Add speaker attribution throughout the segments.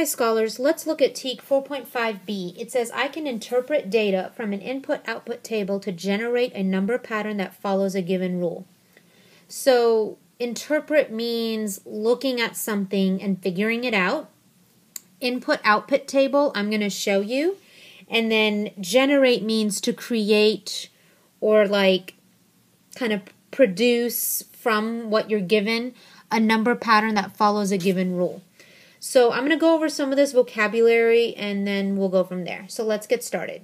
Speaker 1: Hi scholars, let's look at TEK 4.5b. It says, I can interpret data from an input-output table to generate a number pattern that follows a given rule. So interpret means looking at something and figuring it out. Input-output table, I'm going to show you. And then generate means to create or like kind of produce from what you're given a number pattern that follows a given rule. So I'm going to go over some of this vocabulary and then we'll go from there. So let's get started.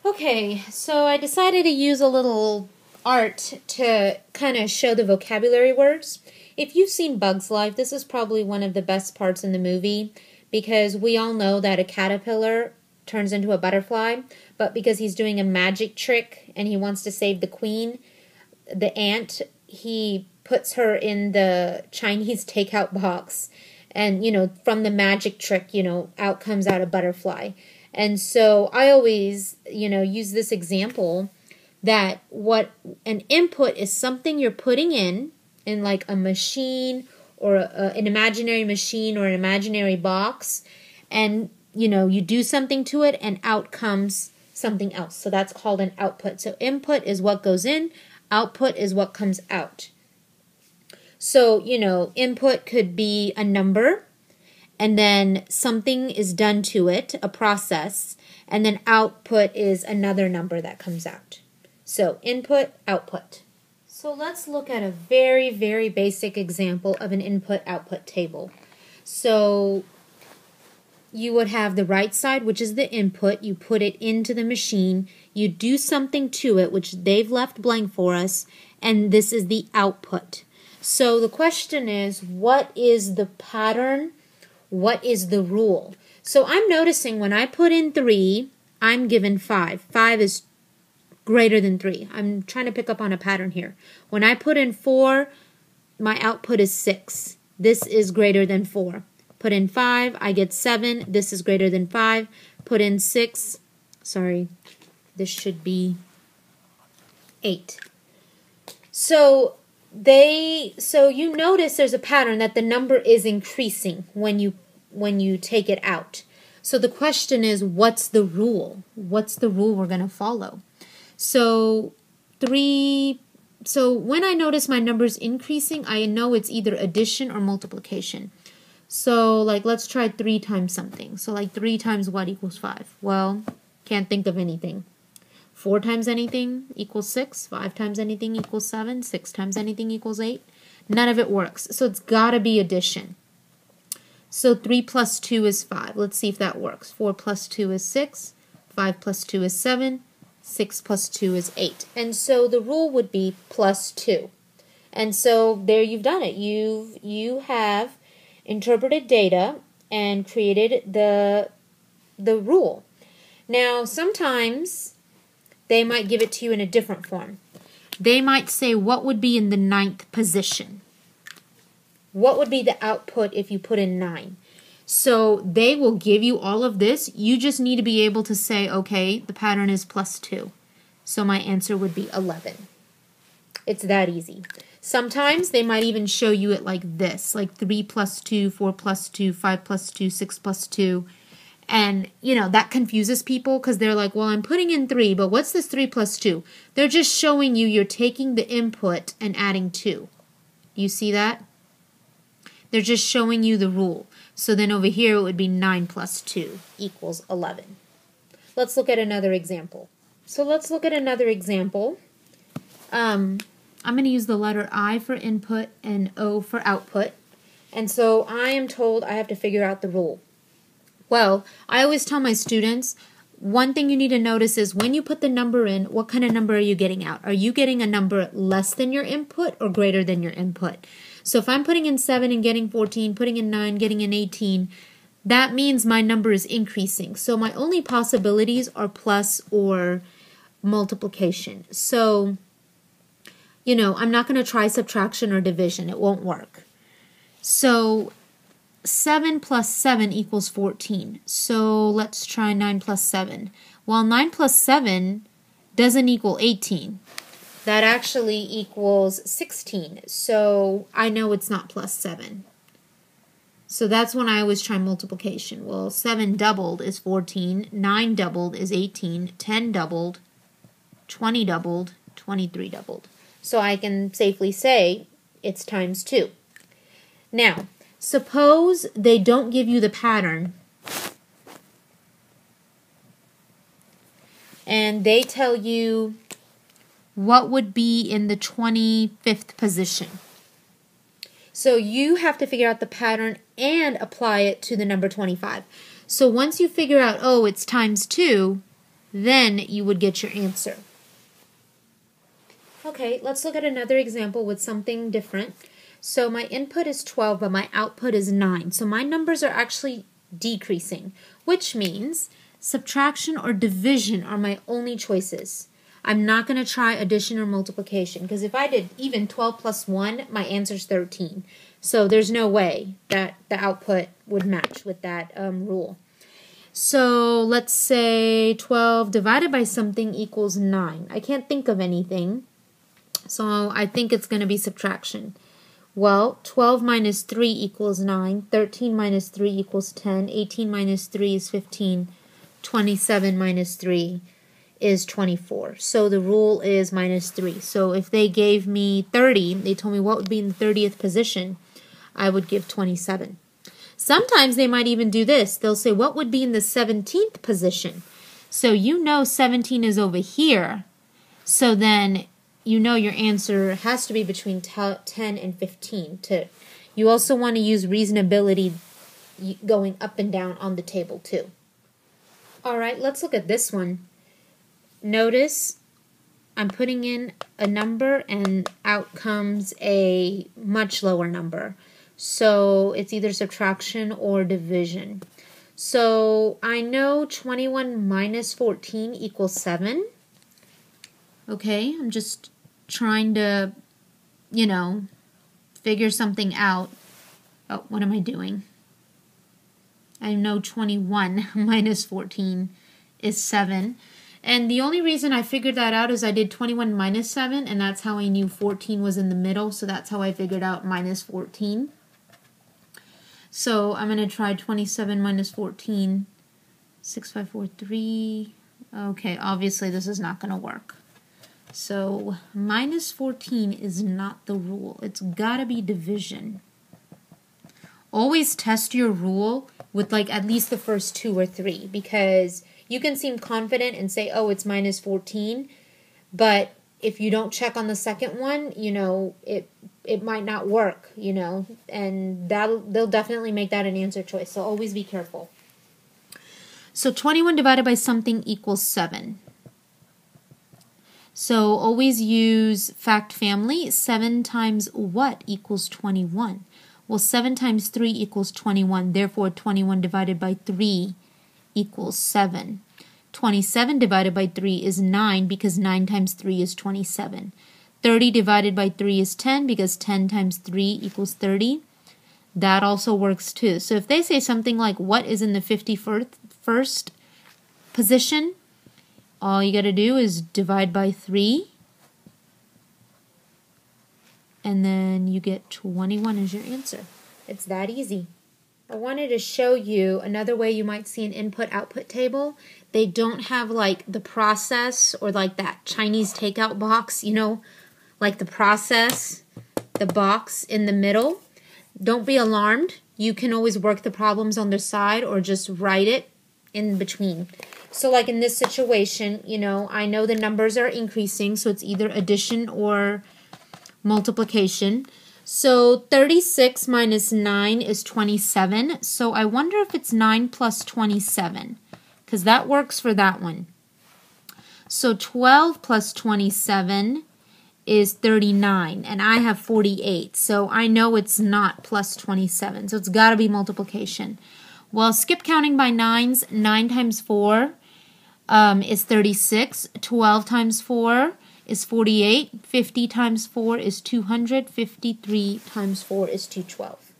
Speaker 1: Okay, so I decided to use a little art to kind of show the vocabulary words. If you've seen Bug's Life, this is probably one of the best parts in the movie because we all know that a caterpillar turns into a butterfly, but because he's doing a magic trick and he wants to save the queen, the ant, he puts her in the Chinese takeout box. And, from the magic trick, out comes out a butterfly. And so I always, use this example that what an input is something you're putting in like a machine or an imaginary machine or an imaginary box. And, you do something to it and out comes something else. So that's called an output. So input is what goes in. Output is what comes out. So, input could be a number, and then something is done to it, a process, and then output is another number that comes out. So, input, output. So, let's look at a very, very basic example of an input-output table. So, you would have the right side, which is the input. You put it into the machine. You do something to it, which they've left blank for us, and this is the output. So the question is, what is the pattern? What is the rule? So I'm noticing when I put in 3, I'm given 5. 5 is greater than 3. I'm trying to pick up on a pattern here. When I put in 4, my output is 6. This is greater than 4. Put in 5, I get 7. This is greater than 5. Put in 6. Sorry, this should be 8. So you notice there's a pattern that the number is increasing when you take it out. So the question is, what's the rule? What's the rule we're going to follow? So when I notice my numbers increasing, I know it's either addition or multiplication. So let's try 3 times something. So 3 times what equals 5? Well, can't think of anything. 4 times anything equals 6. 5 times anything equals 7. 6 times anything equals 8. None of it works. So it's got to be addition. So 3 plus 2 is 5. Let's see if that works. 4 plus 2 is 6. 5 plus 2 is 7. 6 plus 2 is 8. And so the rule would be plus 2. And so there you've done it. You have interpreted data and created the rule. Now sometimes they might give it to you in a different form. They might say, what would be in the 9th position? What would be the output if you put in 9? So they will give you all of this. You just need to be able to say, okay, the pattern is plus 2. So my answer would be 11. It's that easy. Sometimes they might even show you it like this, like 3 plus 2, 4 plus 2, 5 plus 2, 6 plus 2. And, that confuses people because they're like, well, I'm putting in 3, but what's this 3 plus 2? They're just showing you you're taking the input and adding 2. You see that? They're just showing you the rule. So then over here it would be 9 plus 2 equals 11. Let's look at another example. So let's look at another example. I'm going to use the letter I for input and O for output. And so I am told I have to figure out the rule. Well, I always tell my students, one thing you need to notice is when you put the number in, what kind of number are you getting out? Are you getting a number less than your input or greater than your input? So if I'm putting in 7 and getting 14, putting in 9, getting in 18, that means my number is increasing. So my only possibilities are plus or multiplication. So, I'm not going to try subtraction or division. It won't work. So 7 plus 7 equals 14. So let's try 9 plus 7. Well, 9 plus 7 doesn't equal 18. That actually equals 16. So I know it's not plus 7. So that's when I always try multiplication. Well, 7 doubled is 14, 9 doubled is 18, 10 doubled, 20 doubled, 23 doubled. So I can safely say it's times 2. Now, suppose they don't give you the pattern and they tell you what would be in the 25th position. So you have to figure out the pattern and apply it to the number 25. So once you figure out, oh, it's times 2, then you would get your answer. Okay, let's look at another example with something different. So my input is 12, but my output is 9. So my numbers are actually decreasing, which means subtraction or division are my only choices. I'm not going to try addition or multiplication, because if I did even 12 plus 1, my answer is 13. So there's no way that the output would match with that rule. So let's say 12 divided by something equals 9. I can't think of anything, so I think it's going to be subtraction. Well, 12 minus 3 equals 9, 13 minus 3 equals 10, 18 minus 3 is 15, 27 minus 3 is 24. So the rule is minus 3. So if they gave me 30, they told me what would be in the 30th position, I would give 27. Sometimes they might even do this. They'll say, what would be in the 17th position? So you know 17 is over here. So then you know your answer has to be between 10 and 15. You also want to use reasonability going up and down on the table too. All right, let's look at this one. Notice I'm putting in a number and out comes a much lower number. So it's either subtraction or division. So I know 21 minus 14 equals 7. Okay, I'm just trying to, figure something out. Oh, what am I doing? I know 21 minus 14 is 7. And the only reason I figured that out is I did 21 minus 7, and that's how I knew 14 was in the middle, so that's how I figured out minus 14. So I'm going to try 27 minus 14, 6, 5, 4, 3. Okay, obviously this is not going to work. So minus 14 is not the rule. It's got to be division. Always test your rule with at least the first 2 or 3, because you can seem confident and say, oh, it's minus 14, but if you don't check on the second one, it might not work, and they'll definitely make that an answer choice, so always be careful. So 21 divided by something equals 7. So always use fact family. 7 times what equals 21? Well, 7 times 3 equals 21, therefore 21 divided by 3 equals 7. 27 divided by 3 is 9 because 9 times 3 is 27. 30 divided by 3 is 10 because 10 times 3 equals 30. That also works too. So if they say something like, what is in the 51st position? All you got to do is divide by 3. And then you get 21 as your answer. It's that easy. I wanted to show you another way you might see an input-output table. They don't have the process or that Chinese takeout box, the process, the box in the middle. Don't be alarmed. You can always work the problems on the side or just write it in between. So in this situation, I know the numbers are increasing, so it's either addition or multiplication. So 36 minus 9 is 27. So I wonder if it's 9 plus 27, because that works for that one. So 12 plus 27 is 39, and I have 48. So I know it's not plus 27, so it's got to be multiplication. Well, skip counting by nines. 9 times 4 is 36. 12 times 4 is 48. 50 times 4 is 200. 53 times 4 is 212.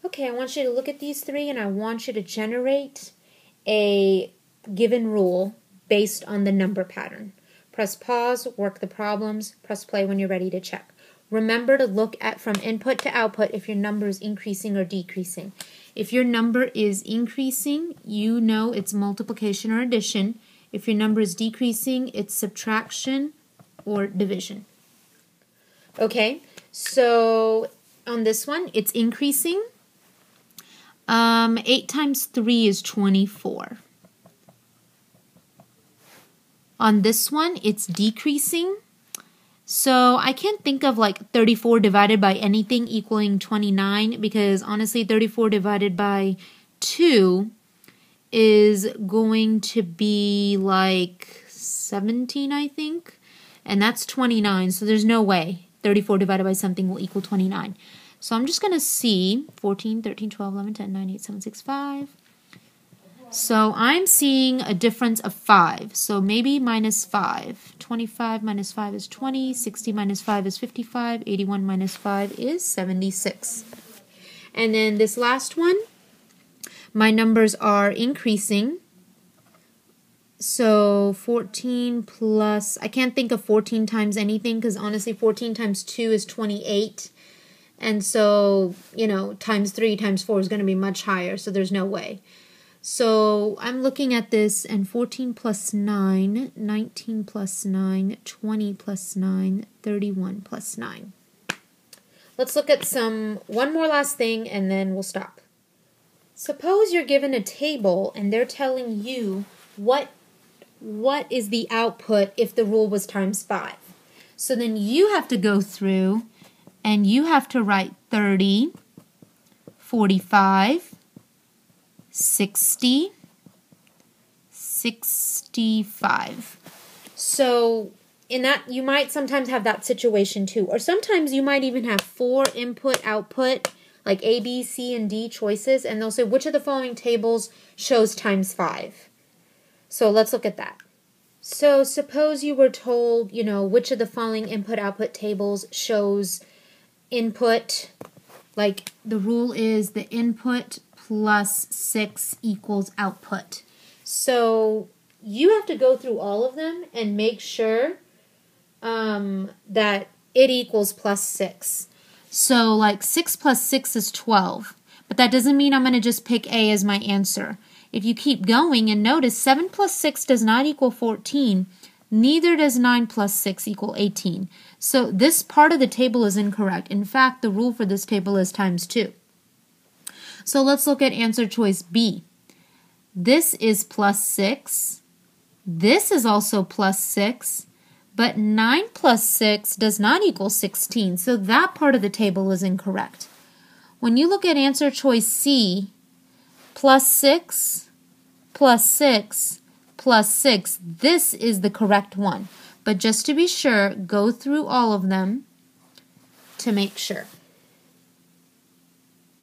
Speaker 1: Okay, I want you to look at these three, and I want you to generate a given rule based on the number pattern. Press pause, work the problems, press play when you're ready to check. remember to look at from input to output if your number is increasing or decreasing. If your number is increasing, you know it's multiplication or addition. If your number is decreasing, it's subtraction or division. Okay, so on this one, it's increasing. 8 times 3 is 24. On this one, it's decreasing. So I can't think of like 34 divided by anything equaling 29, because honestly 34 divided by 2 is going to be like 17, I think. And that's 29, so there's no way 34 divided by something will equal 29. So I'm just going to see 14, 13, 12, 11, 10, 9, 8, 7, 6, 5. So I'm seeing a difference of 5. So maybe minus 5. 25 minus 5 is 20. 60 minus 5 is 55. 81 minus 5 is 76. And then this last one, my numbers are increasing. So 14 plus, I can't think of 14 times anything because honestly 14 times 2 is 28. And so, you know, times 3 times 4 is going to be much higher, so there's no way. So I'm looking at this, and 14 plus 9, 19 plus 9, 20 plus 9, 31 plus 9. Let's look at one more last thing, and then we'll stop. Suppose you're given a table, and they're telling you what is the output if the rule was times 5. So then you have to go through, and you have to write 30, 45, 60, 65. So in that, you might sometimes have that situation too. Or sometimes you might even have 4 input, output, like A, B, C, and D choices. And they'll say, which of the following tables shows times 5? So let's look at that. So suppose you were told, you know, which of the following input, output tables shows input. Like the rule is the input plus 6 equals output. So you have to go through all of them and make sure that it equals plus 6. So like 6 plus 6 is 12. But that doesn't mean I'm going to just pick A as my answer. If you keep going and notice 7 plus 6 does not equal 14, neither does 9 plus 6 equal 18. So this part of the table is incorrect. In fact, the rule for this table is times 2. So let's look at answer choice B. This is plus 6. This is also plus 6. But 9 plus 6 does not equal 16. So that part of the table is incorrect. When you look at answer choice C, plus 6, plus 6, plus 6, this is the correct one. But just to be sure, go through all of them to make sure.